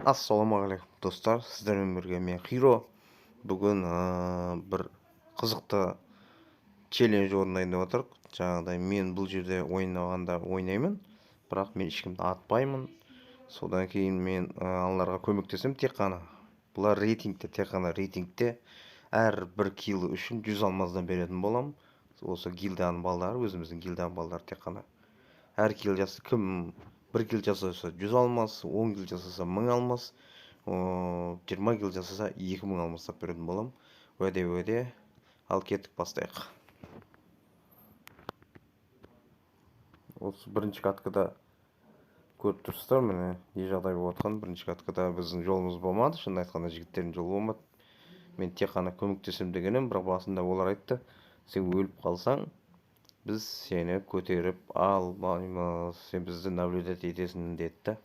Ассалаумағалейкум достар, сіздермен бірге мен Хиро. Бүгін бір қызықты челлендж орындайын деп отырмық. Жаңағыдай мен бұл жерде ойнағанда ойнаймын, бірақ мен ешкімді атпаймын. Содан кейін мен аналарға көмектесем тек қана. Бұлар рейтингте, тек қана рейтингте әр бір килл үшін 100 алмаздан беретін болам. Осы гильдияның балдары, өзіміздің гильдияның балдары тек қана. Әр килл жасы кім бір килл жасаса 100 алмас, 10 килл жасаса 1000 алмас, 20 килл жасаса 2000 алмастап беретін болам. Уәде. Ал кеттік, бастайық. Осы бірінші каткада көріп тұрсыздар, міне не жағдай болып жатқан. Бірінші каткада біздің жолымыз болмады, шын айтқанда жігіттердің жолы болмады. Мен тек қана көмектесем дегенім, бірақ басында олар айтты, сен өліп қалсаң, біз сені көтеріп алмаймыз, сен бізді наблюдать етесің деді.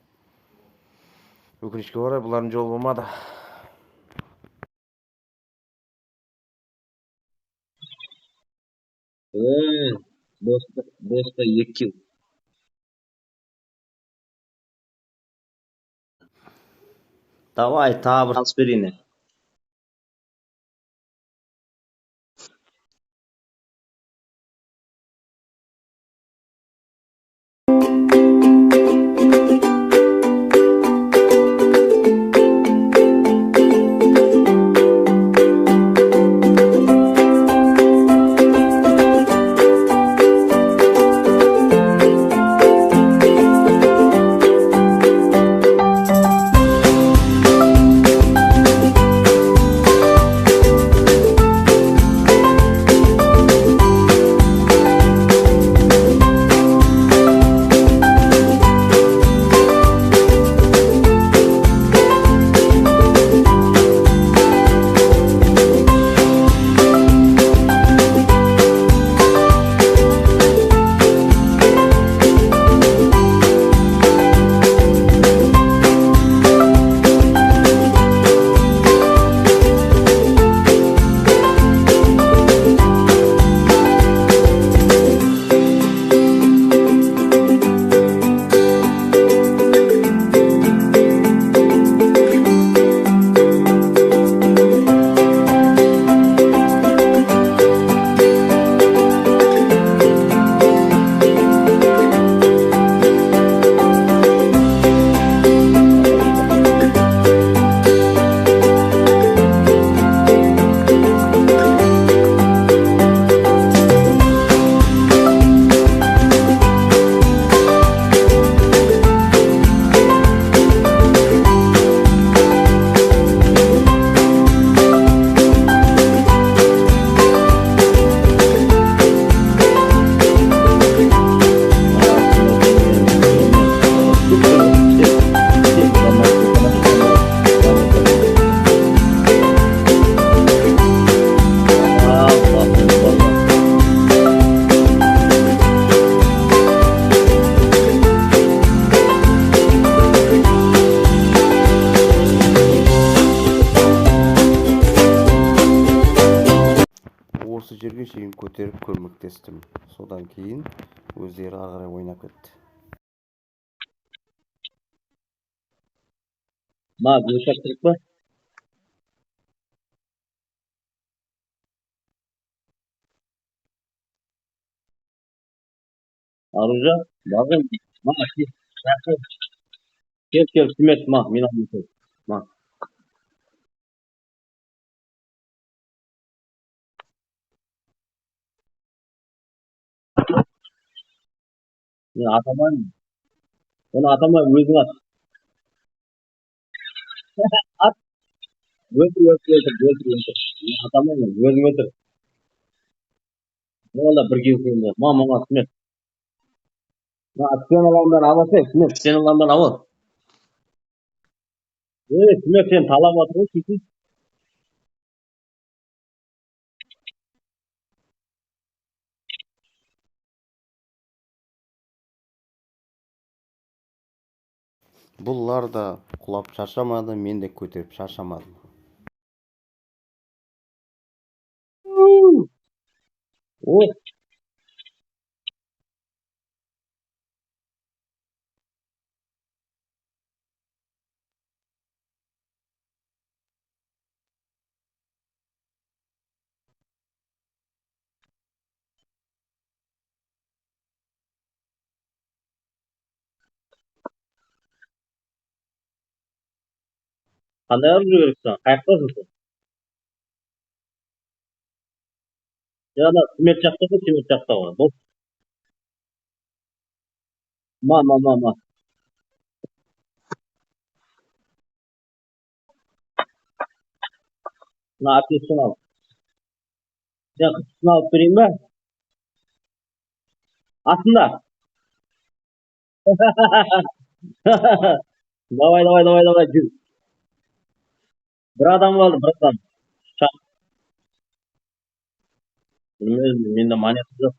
Өкінішке орай бұлардың жолы болмады. Боста 2 килл. Давай, тағы бір шанс берейін. Осы жерге шейін көтеріп көмектестім. Содан кейін өздері ары қарай ойнап кетті. Бөлшек керек па? Аружа, бағым. Кел, Смет, мен алмын. Мен атамаймын. Оны атамай өзің at. At. Өлтір. Мен атамаймын, өзің өлтір. Олда бір килл. Мама, Смет. Сен аламдан аласың, Смет, сен аламдан ал. Смет, сен талап атыр ғой, Бұлар да құлап шаршамады, мен де көтеріп шаршамадым. Qanday olib yura beribsan? Qayoqdasan sen? Yana Smert жақта ғой, Smert жақта ғой. Бұл ma. Mına apельsin al. Sen kutusunu alıp vereyim mi? Aslında. Давай. Жүр. Bir adam kaldı, bir adam. Çak. Bilmiyorum, bende moneta yok.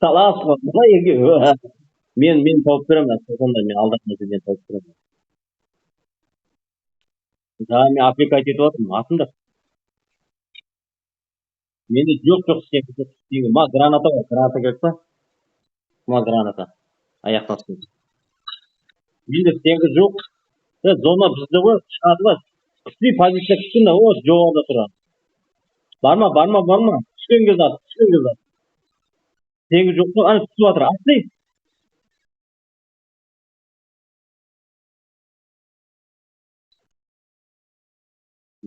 Salas mı? Buna yerге. Men topib beraman. Sonda men aldatmasa men topib beraman. Ha, men aplikasiya etib отырмын. Атыңдар. Менде жоқ істеңгі. Ма граната бар. Граната керек па? Ма граната. Аяқтан істеңгі. Менде істеңгі жоқ. Зона бізде ғой. Шығады ғой. Күшті позиция күшті. О, жоғарыда тұрады. Барма. Түскен кезде at. Істеңгі жоқ қой. Ана түсіп жатыр. Атсай.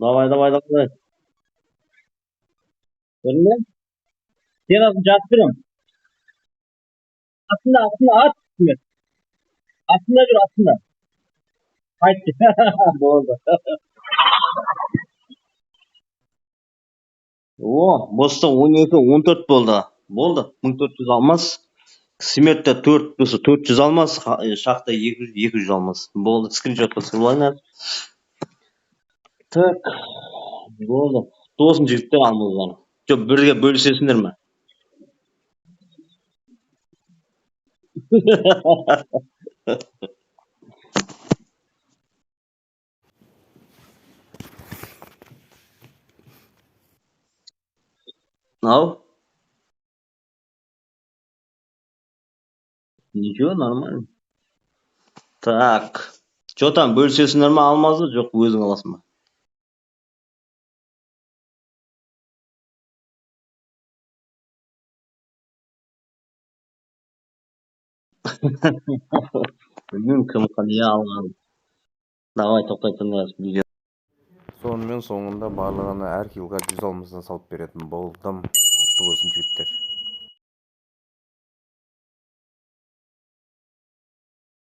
Давай. Görün mü? Sen atın cevap veriyorum. Aslında at. Aslında dur aslında. Haydi. Oldu. O, bosta 12, 14 болды. Болды. 1400 almaz. Simet'te 4, 400 almaz. Şahta 200 almaz. Болды. Скриншот қылсырлаңыз. Так. Болды. Тосын жігіттер алмыздан. Жоқ, бірге бөлісесіңдер ме? Ау? Ничего, нормально. Так. Что там, бөлісесіңдер ме алмазды? Жоқ, өзің аласың ба? Bilmiyorum kім қалия алған. Давай тоқтай тыңдайық видео. Сонымен соңында барлығына әр килға 100 алмасын салып беретін болдым. Құтты болсын жігіттер.